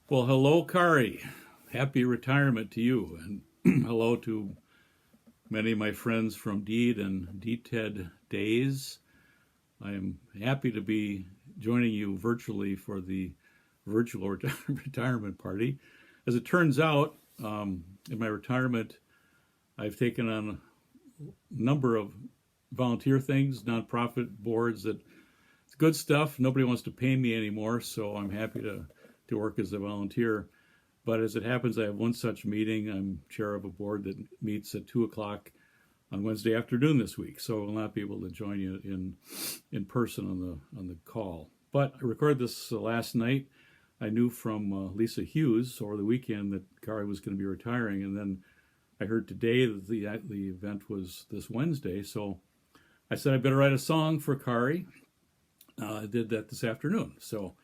Well, hello, Kari. Happy retirement to you, and hello to many of my friends from Deed and DTED days. I am happy to be joining you virtually for the virtual retirement party. As it turns out, in my retirement, I've taken on a number of volunteer things, nonprofit boards that it's good stuff. Nobody wants to pay me anymore, so I'm happy to work as a volunteer. But as it happens, I have one such meeting. I'm chair of a board that meets at 2 o'clock on Wednesday afternoon this week, so I will not be able to join you in person on the call. But I recorded this last night. I knew from Lisa Hughes over the weekend that Kari was going to be retiring, and then I heard today that the event was this Wednesday. So I said I better write a song for Kari. I did that this afternoon. So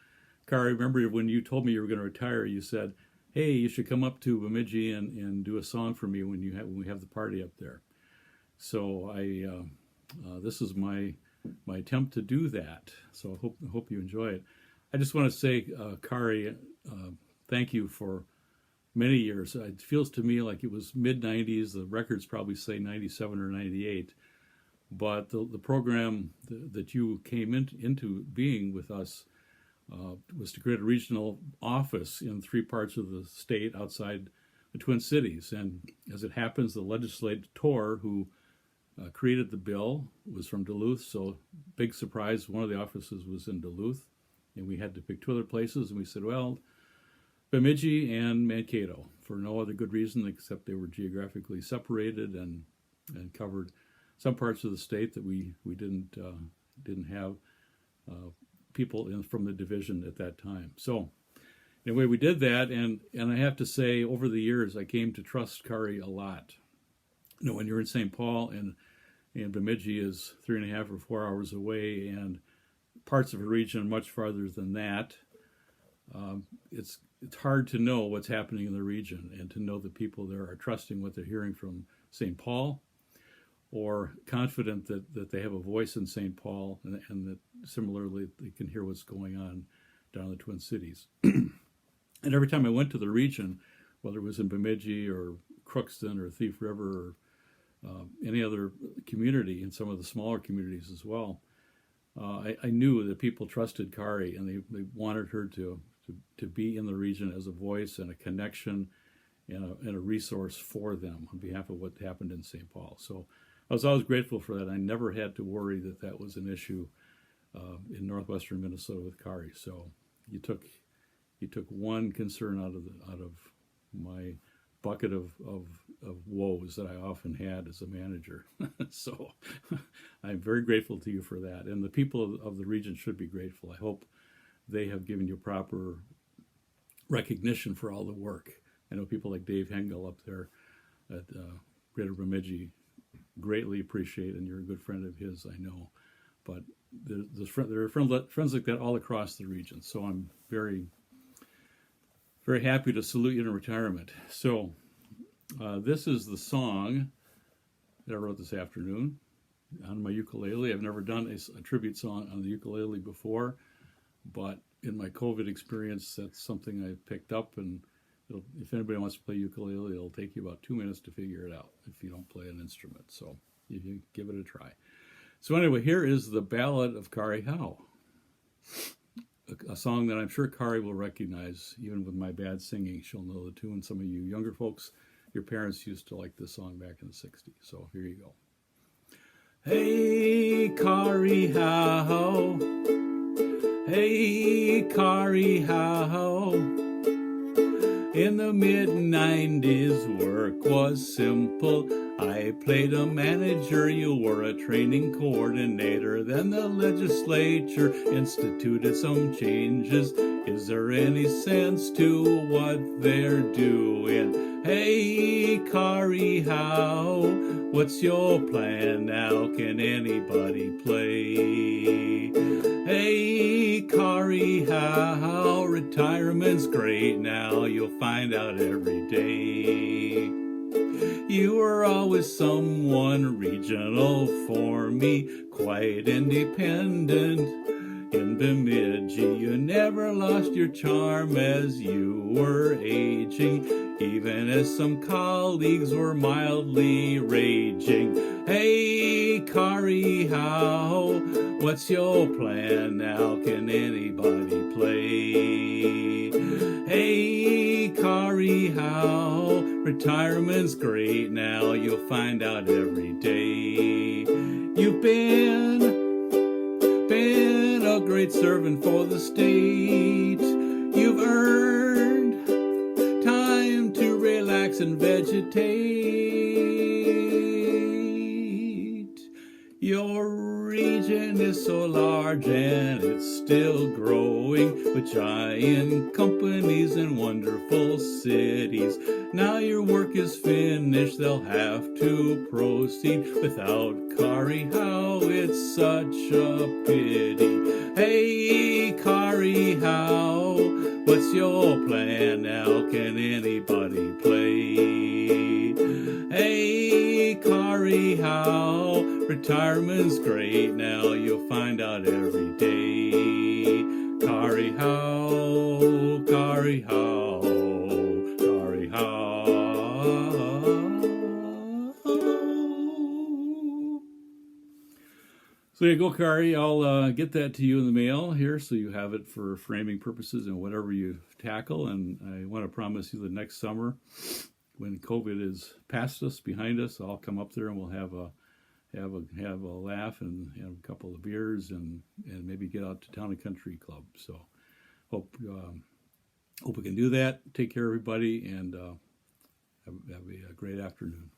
Kari, remember when you told me you were going to retire, you said, "Hey, you should come up to Bemidji and do a song for me when we have the party up there." So this is my attempt to do that. So I hope you enjoy it. I just want to say, Kari, thank you for many years. It feels to me like it was mid-'90s. The records probably say 97 or 98. But the program that you came into being with us was to create a regional office in 3 parts of the state outside the Twin Cities. And as it happens, the legislator who created the bill was from Duluth. So big surprise, one of the offices was in Duluth. And we had to pick 2 other places. And we said, well, Bemidji and Mankato, for no other good reason except they were geographically separated and covered some parts of the state that we didn't have people from the division at that time. So anyway, we did that, and I have to say, over the years, I came to trust Kari a lot. You know, when you're in St. Paul and Bemidji is 3.5 or 4 hours away, and parts of a region much farther than that, it's hard to know what's happening in the region and to know the people there are trusting what they're hearing from St. Paul, or confident that they have a voice in St. Paul, and that similarly they can hear what's going on down in the Twin Cities. And every time I went to the region, whether it was in Bemidji or Crookston or Thief River or any other community, and some of the smaller communities as well, I knew that people trusted Kari, and they wanted her to be in the region as a voice and a connection and a resource for them on behalf of what happened in St. Paul. So I was always grateful for that. I never had to worry that was an issue in northwestern Minnesota with Kari. So you took one concern out of my bucket of woes that I often had as a manager. So I'm very grateful to you for that. And the people of the region should be grateful. I hope they have given you proper recognition for all the work. I know people like Dave Hengel up there at Greater Bemidji greatly appreciate, and you're a good friend of his, I know. But there are friends like that all across the region. So I'm very, very happy to salute you in retirement. So this is the song that I wrote this afternoon on my ukulele. I've never done a tribute song on the ukulele before, but in my COVID experience, that's something I picked up, and if anybody wants to play ukulele, it'll take you about 2 minutes to figure it out if you don't play an instrument. So you give it a try. So anyway, here is the Ballad of Kari Howe, a song that I'm sure Kari will recognize. Even with my bad singing, she'll know the tune. Some of you younger folks, your parents used to like this song back in the 60s. So here you go. Hey, Kari Howe. Hey, Kari Howe. In the mid-'90s, work was simple. I played a manager, you were a training coordinator. Then the legislature instituted some changes. Is there any sense to what they're doing? Hey, Kari Howe, what's your plan now? Can anybody play? Hey, Kari Howe, retirement's great now. You'll find out every day. You were always someone regional for me, quite independent. in Bemidji. You never lost your charm as you were aging, even as some colleagues were mildly raging. Hey, Kari, Howe, what's your plan now? Can anybody play? Hey, Kari, Howe, retirement's great now. You'll find out every day. You've been a great servant for the state. You've earned time to relax and vegetate. Your region is so large and it's still growing, with giant companies and wonderful cities. Now your work is finished, they'll have to proceed. Without Kari, Howe, it's such a pity. Hey, Kari, Howe, what's your plan now? Can anybody play? Hey, Kari, Howe, retirement's great now. You'll find out every day. Kari, Howe, Kari, Howe, Kari, Howe. So there you go, Kari. I'll get that to you in the mail here so you have it for framing purposes and whatever you tackle. And I want to promise you that next summer, when COVID is past us, behind us, I'll come up there and we'll have a laugh and have a couple of beers and maybe get out to Town and Country Club. So hope we can do that. Take care, everybody, and have a great afternoon.